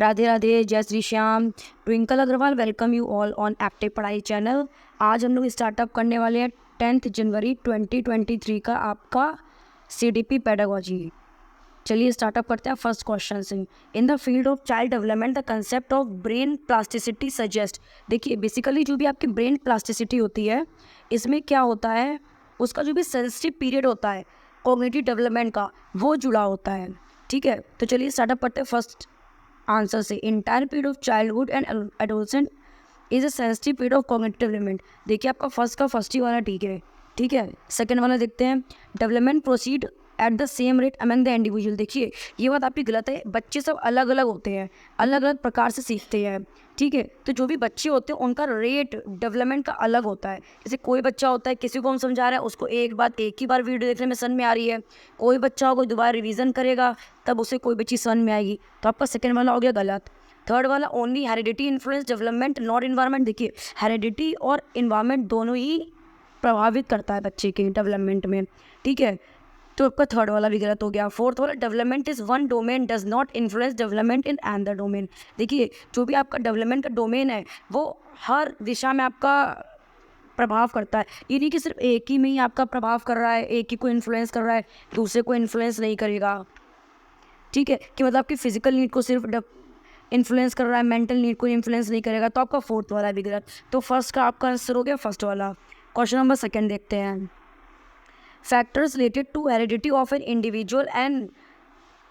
राधे राधे, जय Shri Shyam. Twinkle Agrawal welcome you all on active Padhai channel. आज हम लोग स्टार्टअप करने वाले हैं 10 जनवरी 2023 का आपका CDP पेडागोजी। चलिए स्टार्टअप करते हैं फर्स्ट क्वेश्चन से। In the field of child development the concept of brain plasticity suggest. देखिए बेसिकली जो भी आपकी ब्रेन प्लास्टिसिटी होती है, इसमें क्या होता है, उसका जो भी सेंसिटिव पीरियड होता है कॉग्निटिव डेवलपमेंट का, वो जुड़ा होता है। ठीक है, तो चलिए स्टार्टअप करते हैं फर्स्ट आंसर से। Entire period of childhood and adolescent is a sensitive period of cognitive development. देखिए आपका फर्स्ट ही वाला ठीक है। ठीक है, सेकंड वाला देखते हैं। Development proceed at the same rate among the individual. देखिए ये बात आपकी गलत है। बच्चे सब अलग अलग होते हैं, अलग अलग प्रकार से सीखते हैं। ठीक है, तो जो भी बच्चे होते हैं उनका रेट डेवलपमेंट का अलग होता है। जैसे कोई बच्चा होता है, किसी को हम समझा रहे हैं, उसको एक ही बार वीडियो देखने में समझ में आ रही है। कोई बच्चा होगा दोबारा रिवीजन करेगा तब उसे कोई भी चीज़ समझ में आएगी। तो आपका सेकेंड वाला हो गया गलत। थर्ड वाला only heredity influence development not environment. देखिए हेरिडिटी और इन्वायरमेंट दोनों ही प्रभावित करता है बच्चे के डेवलपमेंट में। ठीक है, तो आपका थर्ड वाला भी गलत हो गया। फोर्थ वाला development is one domain does not influence development in another domain. देखिए जो भी आपका डेवलपमेंट का डोमेन है वो हर दिशा में आपका प्रभाव करता है। ये नहीं कि सिर्फ एक ही में ही आपका प्रभाव कर रहा है, एक ही को इन्फ्लुएंस कर रहा है, दूसरे को इन्फ्लुएंस नहीं करेगा। ठीक है, कि मतलब आपकी फिजिकल नीड को सिर्फ इन्फ्लुएंस कर रहा है, मेंटल नीड को इन्फ्लुएंस नहीं करेगा। तो आपका फोर्थ वाला भी गलत। तो फर्स्ट का आपका आंसर हो गया फर्स्ट वाला। क्वेश्चन नंबर सेकेंड देखते हैं। Factors related to heredity of an individual and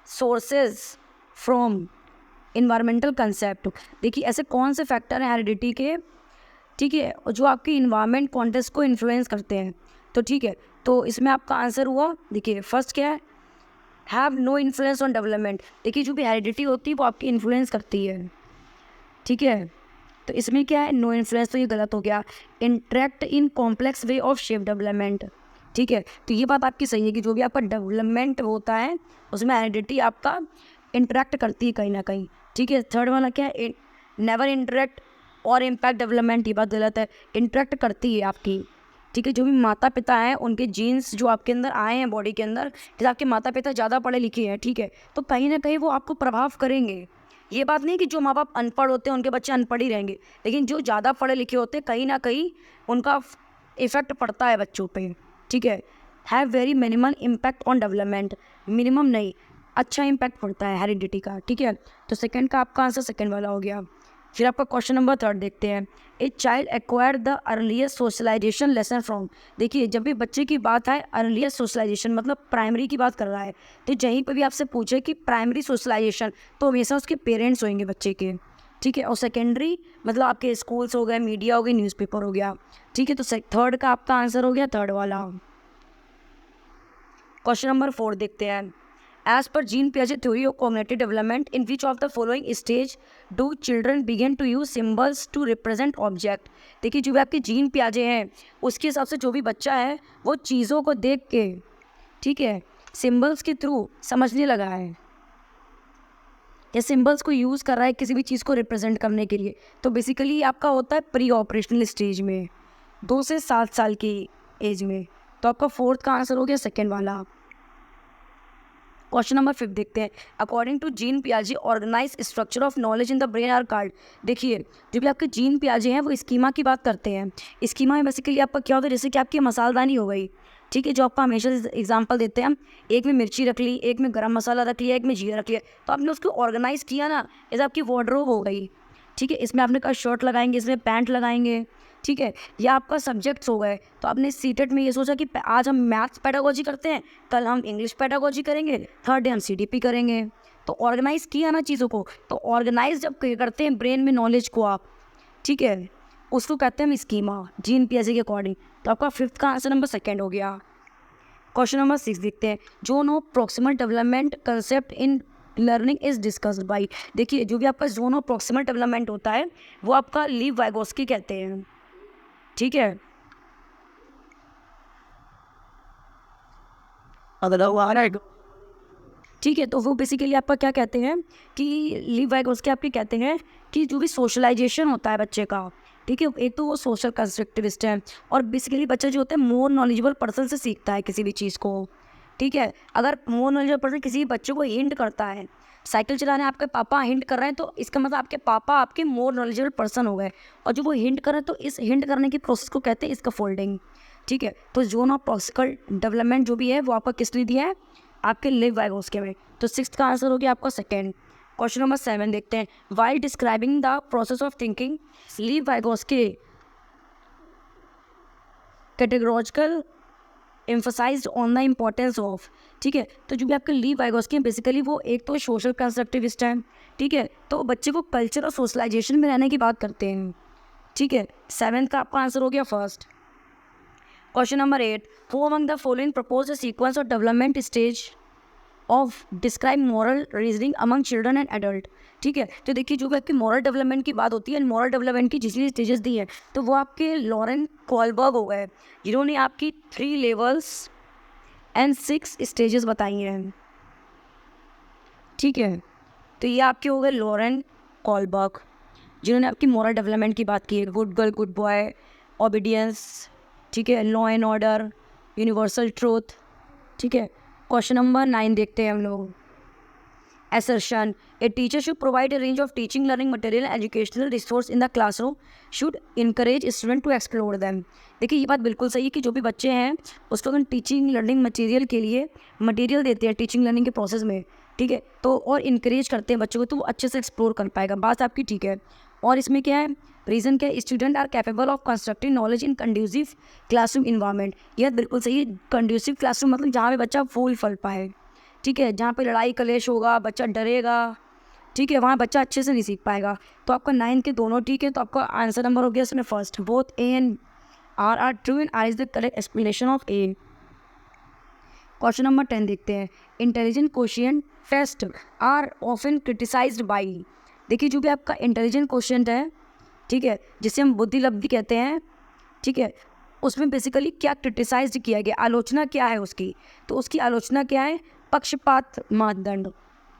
sources from environmental concept. देखिए ऐसे कौन से फैक्टर हैं हेरिडिटी के, ठीक है, जो आपकी इन्वायरमेंट कॉन्टेक्स्ट को इन्फ्लुएंस करते हैं। तो ठीक है, तो इसमें आपका आंसर हुआ, देखिए फर्स्ट क्या है, have no influence on development. देखिए जो भी हेरिडिटी होती है वो आपकी इन्फ्लुएंस करती है। ठीक है, तो इसमें क्या है, नो इन्फ्लुएंस, तो ये गलत हो गया। Interact in complex way of shape development. ठीक है, तो ये बात आपकी सही है कि जो भी आपका डेवलपमेंट होता है उसमें हेरिडिटी आपका इंटरेक्ट करती है कहीं ना कहीं। ठीक है, थर्ड वाला क्या है, नेवर इंटरेक्ट और इम्पैक्ट डेवलपमेंट, ये बात गलत है। इंटरेक्ट करती है आपकी। ठीक है, जो भी माता पिता हैं उनके जीन्स जो आपके अंदर आए हैं बॉडी के अंदर, जैसे आपके माता पिता ज़्यादा पढ़े लिखे हैं, ठीक है, तो कहीं ना कहीं वो आपको प्रभाव करेंगे। ये बात नहीं कि जो माँ बाप अनपढ़ होते हैं उनके बच्चे अनपढ़ ही रहेंगे, लेकिन जो ज़्यादा पढ़े लिखे होते हैं कहीं ना कहीं उनका इफेक्ट पड़ता है बच्चों पे। ठीक है, have very minimal impact on development, minimum नहीं, अच्छा इम्पैक्ट पड़ता है हेरिडिटी का। ठीक है, तो सेकंड का आपका आंसर सेकंड वाला हो गया। फिर आपका क्वेश्चन नंबर थर्ड देखते हैं। A child acquire the earliest socialisation lesson from. देखिए जब भी बच्चे की बात है, अर्लीस्ट सोशलाइजेशन मतलब प्राइमरी की बात कर रहा है, तो जहीं पर भी आपसे पूछे कि प्राइमरी सोशलाइजेशन, तो हमेशा उसके पेरेंट्स होंगे बच्चे के। ठीक है, और सेकेंडरी मतलब आपके स्कूल्स हो गए, मीडिया हो गई, न्यूज़पेपर हो गया। ठीक है, तो थर्ड का आपका आंसर हो गया थर्ड वाला। क्वेश्चन नंबर 4 देखते हैं। एज पर जीन पियाजे theory of cognitive development in which of the following stage do children begin to use symbols to represent object. देखिए जो भी आपके जीन पियाजे हैं उसके हिसाब से जो भी बच्चा है वो चीज़ों को देख के, ठीक है, सिम्बल्स के थ्रू समझने लगा है या सिम्बल्स को यूज़ कर रहा है किसी भी चीज़ को रिप्रेजेंट करने के लिए। तो बेसिकली आपका होता है प्री ऑपरेशनल स्टेज में, 2 से 7 साल की एज में। तो आपका फोर्थ का आंसर हो गया सेकेंड वाला। क्वेश्चन नंबर 5 देखते हैं। अकॉर्डिंग टू जीन पियाजे organise structure of knowledge in the brain are called. देखिए जो भी आपके जीन पियाजे हैं वो स्कीमा की बात करते हैं। स्कीमा में बेसिकली आपका क्या होता है, जैसे कि आपकी मसालदानी हो गई, ठीक है, जो आपका हमेशा एग्जांपल देते हैं हम, एक में मिर्ची रख ली, एक में गरम मसाला रख लिया, एक में जीरा रख लिया, तो आपने उसको ऑर्गेनाइज किया ना, जैसे आपकी वार्डरोब हो गई। ठीक है, इसमें आपने कहा शर्ट लगाएंगे, इसमें पैंट लगाएंगे। ठीक है, या आपका सब्जेक्ट्स हो गए, तो आपने सीटेट में ये सोचा कि आज हम मैथ्स पेडागोजी करते हैं, कल हम इंग्लिश पेडागोजी करेंगे, थर्ड डे हम CDP करेंगे। तो ऑर्गेनाइज किया ना चीज़ों को। तो ऑर्गेनाइज जब करते हैं ब्रेन में नॉलेज को आप, ठीक है, उसको कहते हैं हम स्कीमा, जीन पियाजे के अकॉर्डिंग। तो आपका फिफ्थ का आंसर नंबर सेकेंड हो गया। क्वेश्चन नंबर 6 देखते हैं। Zone of proximal development concept in learning is discussed by. देखिए जो भी आपका जोन ऑफ प्रॉक्सिमल डेवलपमेंट होता है वो आपका लीव वाइगोस्की कहते हैं। ठीक है, ठीक है, तो वो बेसिकली आपका क्या कहते हैं कि लीव वाइगोस्की आपके कहते हैं कि जो भी सोशलाइजेशन होता है बच्चे का, ठीक है, एक तो वो सोशल कंस्ट्रक्टिविस्ट है, और बेसिकली बच्चा जो होता है मोर नॉलेजेबल पर्सन से सीखता है किसी भी चीज़ को। ठीक है, अगर मोर नॉलेजेबल पर्सन किसी बच्चे को हिंट करता है साइकिल चलाने आपके पापा हिंट कर रहे हैं तो इसका मतलब आपके पापा आपके मोर नॉलेजेबल पर्सन हो गए, और जो वो हिंट कर रहे हैं तो इस हिंट करने की प्रोसेस को कहते हैं इसका फोल्डिंग। ठीक है, तो जोन ऑफ प्रॉक्सिकल डेवलपमेंट जो भी है वो आपका किसने दिया है, आपके लिव वाइगोस्की में। तो 6th का आंसर हो गया आपका सेकेंड। क्वेश्चन नंबर 7 देखते हैं। While describing the process of thinking Lev Vygotsky categorical emphasised on the importance of. ठीक है, तो जो भी आपके लीव वाइगोस्की हैं बेसिकली वो एक तो सोशल कंस्ट्रक्टिविस्ट हैं। ठीक है, तो बच्चे को कल्चर और सोशलाइजेशन में रहने की बात करते हैं। ठीक है, 7th का आपका आंसर हो गया first. Question number 8, who among the following propose the sequence of development stage of describe moral reasoning among children and adult. ठीक है, तो देखिए जो भी आपकी मॉरल डेवलपमेंट की बात होती है, मॉरल डेवलपमेंट की जितनी स्टेजेस दी हैं तो वो आपके लॉरेन कोलबर्ग हो गए, जिन्होंने आपकी 3 लेवल्स एंड 6 स्टेजेस बताई हैं। ठीक है, तो ये आपके हो गए लॉरेन कोलबर्ग, जिन्होंने आपकी मॉरल डेवलपमेंट की बात की है। Good girl, good boy, obedience, ठीक है, law and order, universal truth. ठीक है, क्वेश्चन नंबर 9 देखते हैं हम लोग। Assertion, a teacher should provide a range of teaching, learning material and educational resource in the classroom, should encourage student to explore them। देखिए ये बात बिल्कुल सही है कि जो भी बच्चे हैं उसको अगर टीचिंग लर्निंग मटेरियल के लिए मटेरियल देते हैं टीचिंग लर्निंग के प्रोसेस में, ठीक है, तो और इनक्रेज करते हैं बच्चों को तो वो अच्छे से एक्सप्लोर कर पाएगा। बात आपकी ठीक है। और इसमें क्या है, रीज़न क्या है, student are capable of constructing knowledge in conducive classroom environment. यह बिल्कुल सही है। कंड्यूसिव क्लासरूम मतलब जहाँ पे बच्चा फूल फल पाए। ठीक है, जहाँ पे लड़ाई कलेश होगा, बच्चा डरेगा, ठीक है, वहाँ बच्चा अच्छे से नहीं सीख पाएगा। तो आपका 9 के दोनों ठीक है, तो आपका आंसर नंबर हो गया इसमें first. Both A and R true and R is the correct explanation of A. Question number 10 देखते हैं। Intelligent quotient test are often criticised by. देखिए जो भी आपका इंटेलिजेंट क्वोशिएंट है, ठीक है, जिसे हम बुद्धि लब्धि कहते हैं, ठीक है, उसमें बेसिकली क्या क्रिटिसाइज्ड किया गया, आलोचना क्या है उसकी, तो उसकी आलोचना क्या है, पक्षपात मानदंड,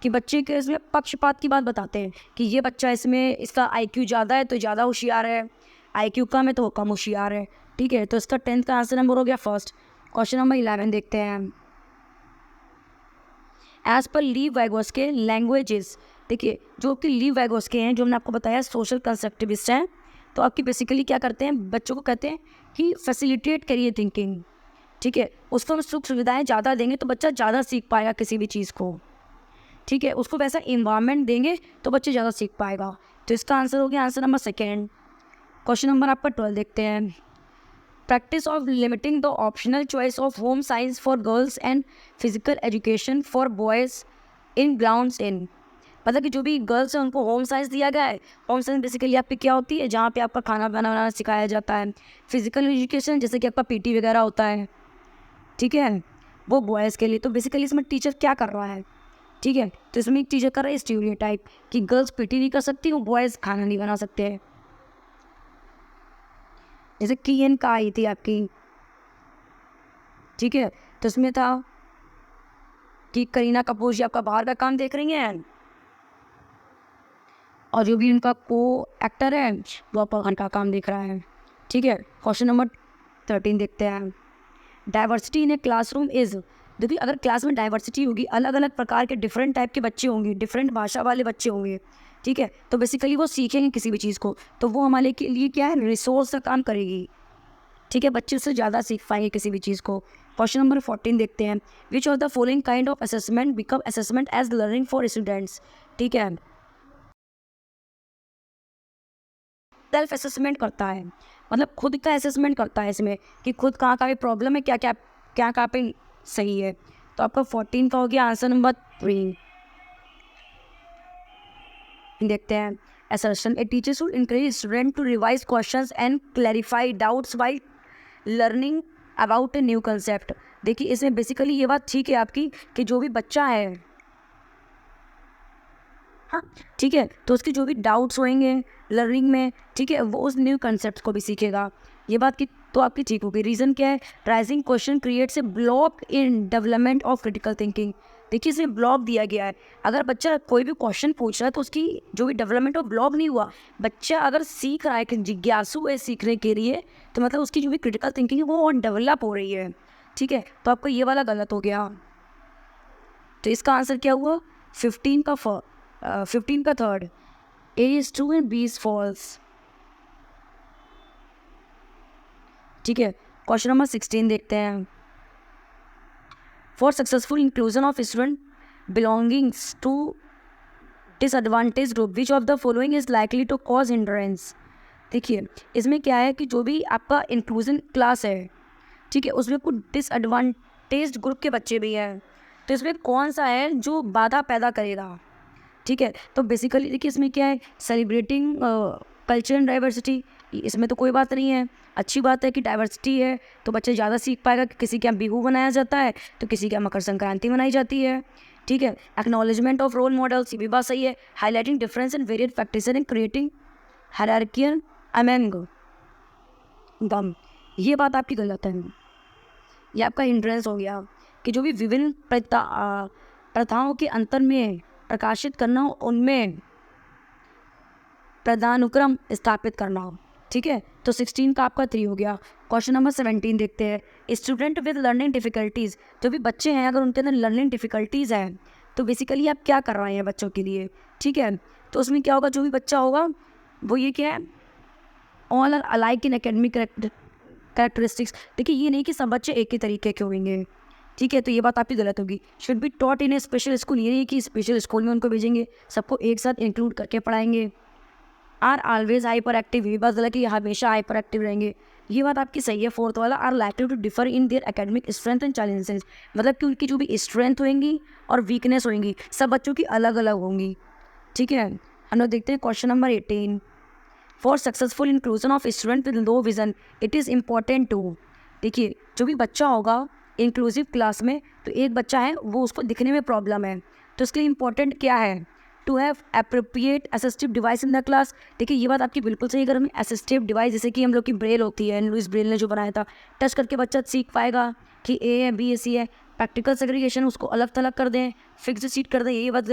कि बच्चे के इसमें पक्षपात की बात बताते हैं कि ये बच्चा इसमें इसका IQ ज़्यादा है तो ज़्यादा होशियार है, IQ कम है तो वो कम होशियार है। ठीक है, तो इसका 10th का आंसर नंबर हो गया फर्स्ट। क्वेश्चन नंबर 11 देखते हैं। एज पर लीव वाइगोस्की लैंग्वेजेस, देखिए जो आपके लीव वाइगोस्की हैं, जो हमने आपको बताया सोशल कंस्ट्रक्टिविस्ट हैं, तो आपकी बेसिकली क्या करते हैं, बच्चों को कहते हैं कि फैसिलिटेट करिए थिंकिंग। ठीक है, उसको हम सुख सुविधाएं ज़्यादा देंगे तो बच्चा ज़्यादा सीख पाएगा किसी भी चीज़ को। ठीक है, उसको वैसा इन्वायरमेंट देंगे तो बच्चे ज़्यादा सीख पाएगा। तो इसका आंसर हो गया answer number second. Question number आपका 12 देखते हैं। Practice of limiting the optional choice of home science for girls and physical education for boys in grounds इन। मतलब कि जो भी गर्ल्स हैं उनको होम साइंस दिया गया है। होम साइंस बेसिकली आपकी क्या होती है, जहाँ पे आपका खाना बनाना सिखाया जाता है। फिजिकल एजुकेशन जैसे कि आपका PT वगैरह होता है, ठीक है, वो बॉयज़ के लिए। तो बेसिकली इसमें टीचर क्या कर रहा है, ठीक है, तो इसमें एक टीचर कर रहा है स्टीरियोटाइप कि गर्ल्स PT नहीं कर सकती, वो बॉयज़ खाना नहीं बना सकते हैं। जैसे की का आई थी आपकी, ठीक है, तो इसमें था कि करीना कपूर जी आपका बाहर का काम देख रही हैं और जो भी उनका को एक्टर है वो आपका घर का काम देख रहा है। ठीक है, क्वेश्चन नंबर 13 देखते हैं। Diversity in a classroom is, देखिए अगर क्लास में डाइवर्सिटी होगी, अलग अलग प्रकार के डिफरेंट टाइप के बच्चे होंगे, डिफरेंट भाषा वाले बच्चे होंगे, ठीक है, तो बेसिकली वो सीखेंगे किसी भी चीज़ को, तो वो हमारे के लिए क्या है, रिसोर्स का काम करेगी। ठीक है, बच्चे उससे ज़्यादा सीख पाएंगे किसी भी चीज़ को। क्वेश्चन नंबर 14 देखते हैं। Which of the following kind of assessment become assessment as learning for students. ठीक है, सेल्फ असेसमेंट करता है, मतलब खुद का असेसमेंट करता है इसमें कि खुद कहाँ कहाँ पे प्रॉब्लम है, क्या क्या क्या कहाँ पे सही है। तो आपका 14 का हो गया आंसर नंबर 3। देखते हैं। assertion, a teacher should encourage student to revise questions and clarify doubts while learning about a new concept। देखिए इसमें बेसिकली ये बात ठीक है आपकी कि जो भी बच्चा है, हाँ ठीक है, तो उसके जो भी डाउट्स होंगे लर्निंग में, ठीक है, वो उस न्यू कंसेप्ट को भी सीखेगा। ये बात की तो आपकी ठीक होगी। रीज़न क्या है, rising question creates a block in development of critical thinking. देखिए इसमें ब्लॉक दिया गया है, अगर बच्चा कोई भी क्वेश्चन पूछ रहा है तो उसकी जो भी डेवलपमेंट ऑफ ब्लॉक नहीं हुआ। बच्चा अगर सीख रहा है कि जिज्ञासु है सीखने के लिए, तो मतलब उसकी जो भी क्रिटिकल थिंकिंग है वो और डेवलप हो रही है। ठीक है, तो आपका ये वाला गलत हो गया। तो इसका आंसर क्या हुआ, 15 का third, A is true and B is false। ठीक है, क्वेश्चन नंबर 16 देखते हैं। For successful inclusion of student belongings to disadvantage group which of the following is likely to cause hindrance. देखिए इसमें क्या है कि जो भी आपका इंक्लूजन क्लास है, ठीक है, उसमें कुछ डिसएडवांटेज ग्रुप के बच्चे भी हैं, तो इसमें कौन सा है जो बाधा पैदा करेगा। ठीक है, तो बेसिकली देखिए इसमें क्या है, सेलिब्रेटिंग कल्चर एंड डाइवर्सिटी, इसमें तो कोई बात नहीं है, अच्छी बात है कि डाइवर्सिटी है तो बच्चे ज़्यादा सीख पाएगा कि किसी के यहाँ बिहू बनाया जाता है तो किसी के यहाँ मकर संक्रांति मनाई जाती है। ठीक है, एक्नॉलेजमेंट ऑफ रोल मॉडल्स, ये भी बात सही है। Highlighting difference in various practices and creating hierarchical among दम, ये बात आपकी गलत है। ये आपका हिंड्रेंस हो गया कि जो भी विभिन्न प्रथाओं के अंतर में प्रकाशित करना हो, उनमें पदानुक्रम स्थापित करना हो। ठीक है, तो 16 का आपका 3 हो गया। क्वेश्चन नंबर 17 देखते हैं। स्टूडेंट विद लर्निंग डिफ़िकल्टीज़, जो भी बच्चे हैं अगर उनके अंदर लर्निंग डिफ़िकल्टीज़ हैं तो बेसिकली आप क्या कर रहे हैं बच्चों के लिए। ठीक है, तो उसमें क्या होगा, जो भी बच्चा होगा वो ये क्या है, all are alike in academic characteristics. देखिए ये नहीं कि सब बच्चे एक ही तरीके के होंगे। ठीक है, तो ये बात आपकी गलत होगी। Should be taught in A special school, ये नहीं कि स्पेशल स्कूल में उनको भेजेंगे, सबको एक साथ इंक्लूड करके पढ़ाएंगे। आर ऑलवेज हाइपर एक्टिव, ये बात गलत कि हमेशा हाइपर एक्टिव रहेंगे, ये बात आपकी सही है। फोर्थ वाला, are likely to differ in their academic strength and challenges, मतलब कि उनकी जो भी स्ट्रेंथ होंगी और वीकनेस होंगी सब बच्चों की अलग अलग होंगी। ठीक है, हम लोग देखते हैं question number 18। For successful inclusion of student with low vision it is important to, देखिए जो भी बच्चा होगा इंक्लूसिव क्लास में, तो एक बच्चा है वो उसको दिखने में प्रॉब्लम है, तो इसके लिए इम्पॉर्टेंट क्या है, to have appropriate assistive device in the class. देखिए ये बात आपकी बिल्कुल सही। अगर हमें असिस्टिव डिवाइस जैसे कि हम लोग की ब्रेल होती है, लुइस ब्रेल ने जो बनाया था, टच करके बच्चा सीख पाएगा कि ए है बी है सी है। प्रैक्टिकल सेग्रीगेशन उसको अलग थलग कर दें, फिक्स्ड सीट कर दें, ये बात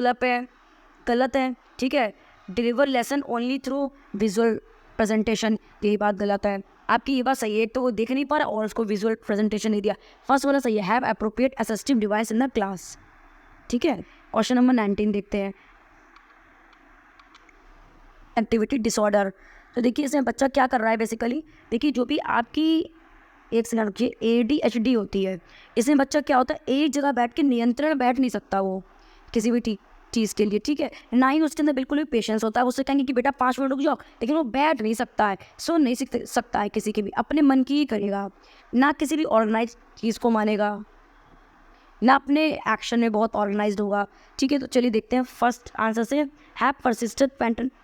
गलत है। ठीक है, deliver lesson only through visual presentation, यही बात गलत है। आपकी ये बात सही है, तो वो देख नहीं पा रहा और उसको विजुअल प्रेजेंटेशन नहीं दिया। फर्स्ट वाला सही है, have appropriate assistive device in the class. ठीक है, क्वेश्चन नंबर 19 देखते हैं। एक्टिविटी डिसऑर्डर, तो देखिए इसमें बच्चा क्या कर रहा है बेसिकली, देखिए जो भी आपकी एक सेकंड रखिए ADHD होती है, इसमें बच्चा क्या होता है, एक जगह बैठ के नियंत्रण बैठ नहीं सकता वो किसी भी चीज़ के लिए। ठीक है, ना ही उसके अंदर बिल्कुल भी पेशेंस होता है। उससे कहेंगे कि बेटा 5 मिनट रुक जाओ, लेकिन वो बैठ नहीं सकता है, सुन नहीं सकता है किसी की भी, अपने मन की ही करेगा, ना किसी भी ऑर्गेनाइज चीज़ को मानेगा, ना अपने एक्शन में बहुत ऑर्गेनाइज्ड होगा। ठीक है, तो चलिए देखते हैं फर्स्ट आंसर से, हैव परसिस्टेंट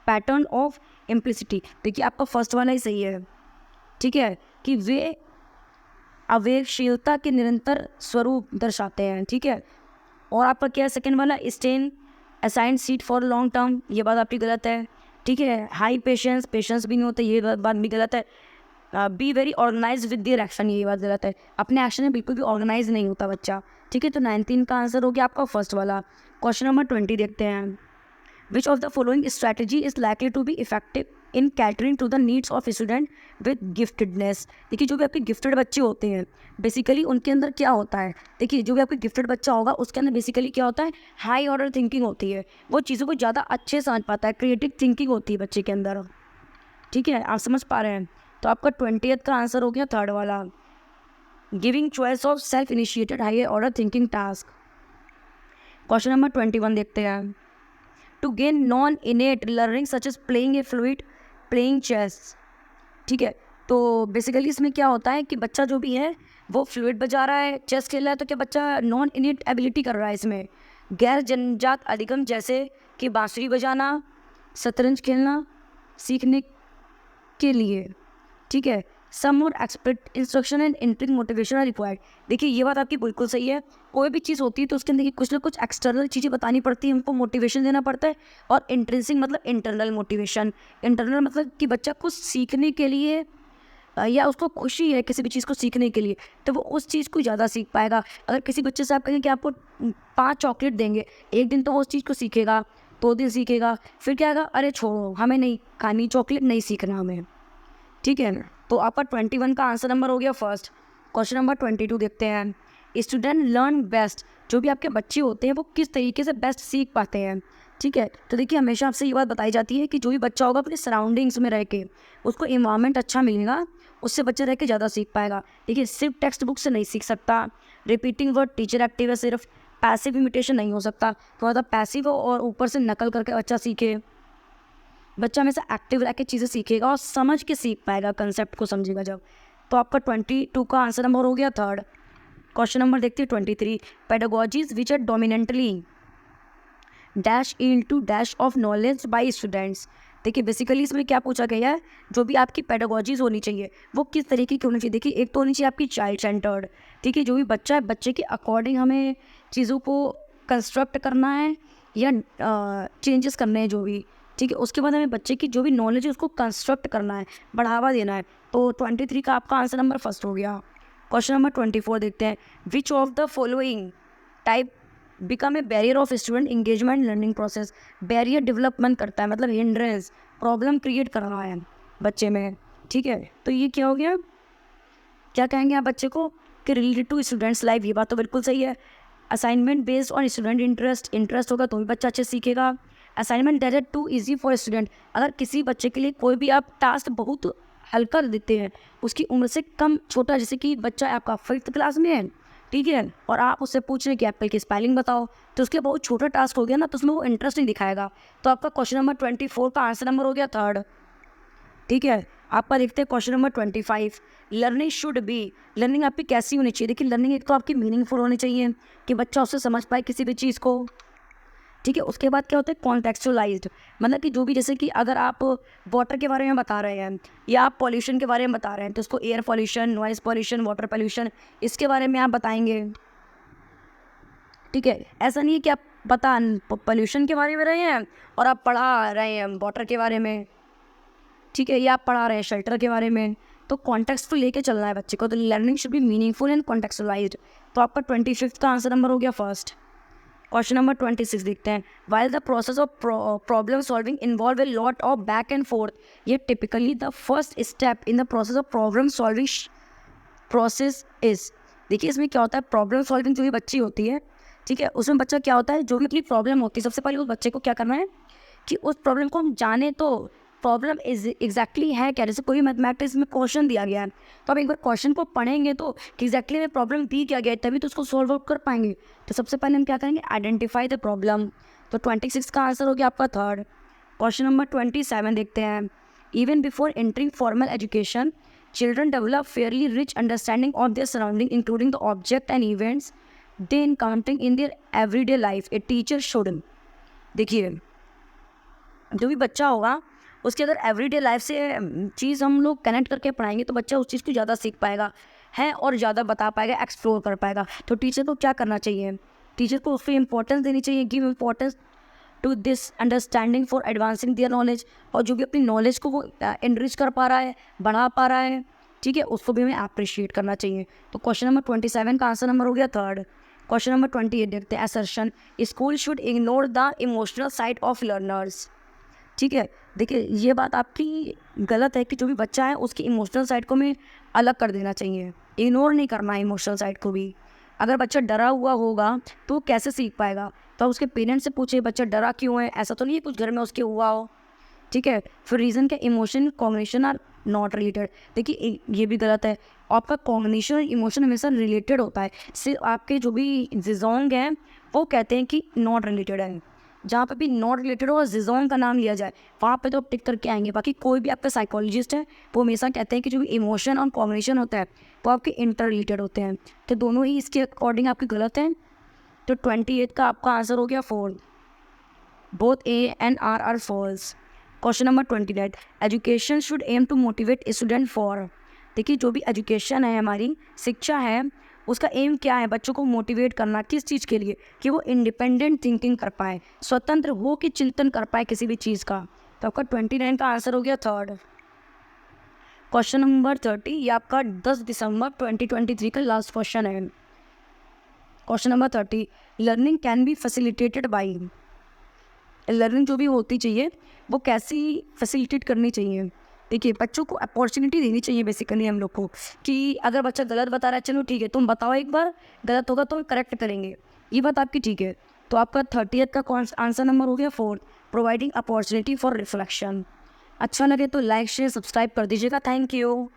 पैटर्न ऑफ इम्प्लिसिटी। देखिए आपका फर्स्ट वाला ही सही है। ठीक है, कि वे आवेगशीलता के निरंतर स्वरूप दर्शाते हैं। ठीक है, और आपका क्या है सेकेंड वाला, stay in assigned seat for long term, ये बात आपकी गलत है। ठीक है, हाई पेशेंस भी नहीं होता, ये बात भी गलत है। Be very organise with their action, ये बात गलत है, अपने एक्शन में बिल्कुल भी ऑर्गेनाइज नहीं होता बच्चा। ठीक है, तो 19 का आंसर हो गया आपका फर्स्ट वाला। क्वेश्चन नंबर 20 देखते हैं। Which of the following strategy is likely to be effective in catering to the needs of student with giftedness. देखिए जो भी आपके गिफ्टेड बच्चे होते हैं बेसिकली उनके अंदर क्या होता है, देखिए जो भी आपके गिफ्टेड बच्चा होगा उसके अंदर बेसिकली क्या होता है, हाई ऑर्डर थिंकिंग होती है, वो चीज़ों को ज़्यादा अच्छे समझ पाता है, क्रिएटिव थिंकिंग होती है बच्चे के अंदर। ठीक है, आप समझ पा रहे हैं, तो आपका 20th का आंसर हो गया थर्ड वाला, giving choice of self initiated higher order thinking task. Question number 21 देखते हैं। To gain non innate learning such as playing a fluid, playing chess. ठीक है, तो बेसिकली इसमें क्या होता है कि बच्चा जो भी है वो फ्लूइड बजा रहा है, चेस खेल रहा है, तो क्या बच्चा नॉन इनेट एबिलिटी कर रहा है इसमें, गैर जन्मजात अधिगम जैसे कि बांसुरी बजाना, शतरंज खेलना सीखने के लिए। ठीक है, some more expert instruction and entering motivation are required. देखिए ये बात आपकी बिल्कुल सही है, कोई भी चीज़ होती है तो उसके अंदर कुछ ना कुछ एक्सटर्नल चीज़ें बतानी पड़ती है, हमको मोटिवेशन देना पड़ता है, और इंट्रिंसिक मतलब इंटरनल मोटिवेशन। इंटरनल मतलब कि बच्चा कुछ सीखने के लिए या उसको खुशी है किसी भी चीज़ को सीखने के लिए, तो वो उस चीज़ को ज़्यादा सीख पाएगा। अगर किसी बच्चे से आप कहें कि आपको 5 चॉकलेट देंगे, एक दिन तो वो उस चीज़ को सीखेगा, 2 दिन सीखेगा, फिर क्या आएगा, अरे छोड़ो हमें नहीं खानी चॉकलेट, नहीं सीखना हमें। ठीक है, तो आपका 21 का आंसर नंबर हो गया फर्स्ट। क्वेश्चन नंबर 22 देखते हैं। स्टूडेंट लर्न बेस्ट, जो भी आपके बच्चे होते हैं वो किस तरीके से बेस्ट सीख पाते हैं। ठीक है, तो देखिए हमेशा आपसे ये बात बताई जाती है कि जो भी बच्चा होगा अपने सराउंडिंग्स में रह के, उसको इन्वायरमेंट अच्छा मिलेगा, उससे बच्चा रह के ज़्यादा सीख पाएगा। देखिए सिर्फ टेक्स्ट बुक से नहीं सीख सकता, रिपीटिंग वर्ड टीचर एक्टिव है, सिर्फ पैसिव इमिटेशन नहीं हो सकता। तो मतलब पैसिव और ऊपर से नकल करके बच्चा सीखे, बच्चा हमेशा एक्टिव रह के चीज़ें सीखेगा और समझ के सीख पाएगा, कंसेप्ट को समझेगा जब। तो आपका 22 का आंसर नंबर हो गया थर्ड। क्वेश्चन नंबर देखते हैं 23, pedagogies which are dominantly dash into dash of knowledge by students. देखिए बेसिकली इसमें क्या पूछा गया है, जो भी आपकी पेडागोजीज होनी चाहिए वो किस तरीके की होनी चाहिए। देखिए एक तो होनी चाहिए आपकी चाइल्ड सेंटर्ड, ठीक है, जो भी बच्चा है बच्चे के अकॉर्डिंग हमें चीज़ों को कंस्ट्रक्ट करना है या चेंजेस करने हैं जो भी, ठीक है। उसके बाद हमें बच्चे की जो भी नॉलेज है उसको कंस्ट्रक्ट करना है, बढ़ावा देना है। तो 23 का आपका आंसर नंबर फर्स्ट हो गया। क्वेश्चन नंबर 24 देखते हैं, which of the following type become a barrier of student engagement learning process. Barrier development करता है, मतलब हिंड्रेंस, प्रॉब्लम क्रिएट कर रहा है बच्चे में, ठीक है। तो ये क्या हो गया, क्या कहेंगे आप बच्चे को कि रिलेटेड टू स्टूडेंट्स लाइफ, ये बात तो बिल्कुल सही है। Assignment based on student interest होगा तो भी बच्चा अच्छे सीखेगा। Assignment that is too easy for student, अगर किसी बच्चे के लिए कोई भी आप टास्क बहुत हल्का देते हैं, उसकी उम्र से कम छोटा, जैसे कि बच्चा आपका 5th क्लास में है, ठीक है, और आप उससे पूछ रहे हैं कि एप्पल की स्पेलिंग बताओ, तो उसके बहुत छोटा टास्क हो गया ना, तो उसमें वो इंटरेस्ट नहीं दिखाएगा। तो आपका क्वेश्चन नंबर 24 का आंसर नंबर हो गया थर्ड, ठीक है। आपका देखते हैं question number 25, learning should B, learning आपकी कैसी होनी चाहिए। देखिए लर्निंग एक तो आपकी मीनिंगफुल होनी चाहिए कि बच्चा उससे समझ पाए किसी भी चीज़ को, ठीक है। उसके बाद क्या होता है, कॉन्टेक्चुअलाइज्ड, मतलब कि जो भी, जैसे कि अगर आप वाटर के बारे में बता रहे हैं या आप पॉल्यूशन के बारे में बता रहे हैं तो उसको air pollution, noise pollution, water pollution, इसके बारे में आप बताएंगे, ठीक है। ऐसा नहीं है कि आप बता पॉल्यूशन के बारे में रहे हैं और आप पढ़ा रहे हैं वाटर के बारे में, ठीक है, या आप पढ़ा रहे हैं शेल्टर के बारे में। तो कॉन्टेक्स्ट को लेके चलना है बच्चे को, तो learning should be meaningful and contextualised. तो आपका 25 का आंसर नंबर हो गया फर्स्ट। क्वेश्चन नंबर 26 देखते हैं, while the process of problem solving involve a lot of back and forth, ये typically the first step in the process of problem solving process is. देखिए इसमें क्या होता है, प्रॉब्लम सॉल्विंग जो भी बच्ची होती है, ठीक है, उसमें बच्चा क्या होता है, जो भी अपनी प्रॉब्लम होती है सबसे पहले उस बच्चे को क्या करना है कि उस प्रॉब्लम को हम जाने, तो प्रॉब्लम एग्जैक्टली है क्या। जैसे कोई मैथमेटिक्स में क्वेश्चन दिया गया है तो आप एक बार क्वेश्चन को पढ़ेंगे तो एग्जैक्टली में प्रॉब्लम दी क्या गया है, तभी तो उसको सॉल्व आउट कर पाएंगे। तो सबसे पहले हम क्या करेंगे, आइडेंटिफाई द प्रॉब्लम। तो 26 का आंसर हो गया आपका थर्ड। क्वेश्चन नंबर 27 देखते हैं, even before entering formal education children develop Fairlie rich understanding of their surrounding including the object and events they encountering in their everyday life, a teacher should. देखिए जो भी बच्चा होगा उसके अगर एवरीडे लाइफ से चीज़ हम लोग कनेक्ट करके पढ़ाएंगे तो बच्चा उस चीज़ को ज़्यादा सीख पाएगा है और ज़्यादा बता पाएगा, एक्सप्लोर कर पाएगा। तो टीचर को क्या करना चाहिए, टीचर को उसको इंपॉर्टेंस देनी चाहिए, give importance to this understanding for advancing their knowledge. और जो भी अपनी नॉलेज को वो एनरिच कर पा रहा है, बढ़ा पा रहा है, ठीक है, उसको भी हमें अप्रिशिएट करना चाहिए। तो क्वेश्चन नंबर 27 का आंसर नंबर हो गया थर्ड। क्वेश्चन नंबर 28 देखते हैं, assertion school should ignore the emotional side of learners. ठीक है, देखिए ये बात आपकी गलत है कि जो भी बच्चा है उसकी इमोशनल साइड को हमें अलग कर देना चाहिए, इग्नोर नहीं करना है इमोशनल साइड को भी। अगर बच्चा डरा हुआ होगा तो वो कैसे सीख पाएगा, तो उसके पेरेंट्स से पूछे बच्चा डरा क्यों है, ऐसा तो नहीं है कुछ घर में उसके हुआ हो, ठीक है। फिर रीज़न क्या, emotion cognition are not related. देखिए ये भी गलत है, आपका कॉग्निशन और इमोशन हमेशा रिलेटेड होता है, सिर्फ आपके जो भी जिजोंग हैं वो कहते हैं कि नॉट रिलेटेड है। जहाँ पे भी नॉट रिलेटेड हो और जिजोंग का नाम लिया जाए वहाँ पे तो आप टिक करके आएंगे। बाकी कोई भी आपका साइकोलॉजिस्ट है वो हमेशा कहते हैं कि जो भी इमोशन और कॉग्निशन होता है वो आपके इंटर रिलेटेड होते हैं, तो दोनों ही इसके अकॉर्डिंग आपके गलत हैं। तो 28 का आपका आंसर हो गया 4, both A and R false. Question number 29, education should aim to motivate student for. देखिए जो भी एजुकेशन है, हमारी शिक्षा है, उसका एम क्या है, बच्चों को मोटिवेट करना किस चीज़ के लिए, कि वो इंडिपेंडेंट थिंकिंग कर पाए, स्वतंत्र हो के चिंतन कर पाए किसी भी चीज़ का। तो आपका 29 का आंसर हो गया थर्ड। क्वेश्चन नंबर 30, ये आपका 10 दिसंबर 2023 का लास्ट क्वेश्चन है। Question number 30, learning can be facilitated by. Learning जो भी होती चाहिए वो कैसी फैसिलिटेट करनी चाहिए, देखिए बच्चों को अपॉर्चुनिटी देनी चाहिए बेसिकली हम लोग को, कि अगर बच्चा गलत बता रहा है चलो ठीक है तुम बताओ एक बार, गलत होगा तो करेक्ट करेंगे, ये बात आपकी ठीक है। तो आपका 30th का आंसर नंबर हो गया 4, प्रोवाइडिंग अपॉर्चुनिटी फॉर रिफ्लेक्शन। अच्छा लगे तो लाइक शेयर सब्सक्राइब कर दीजिएगा। Thank you.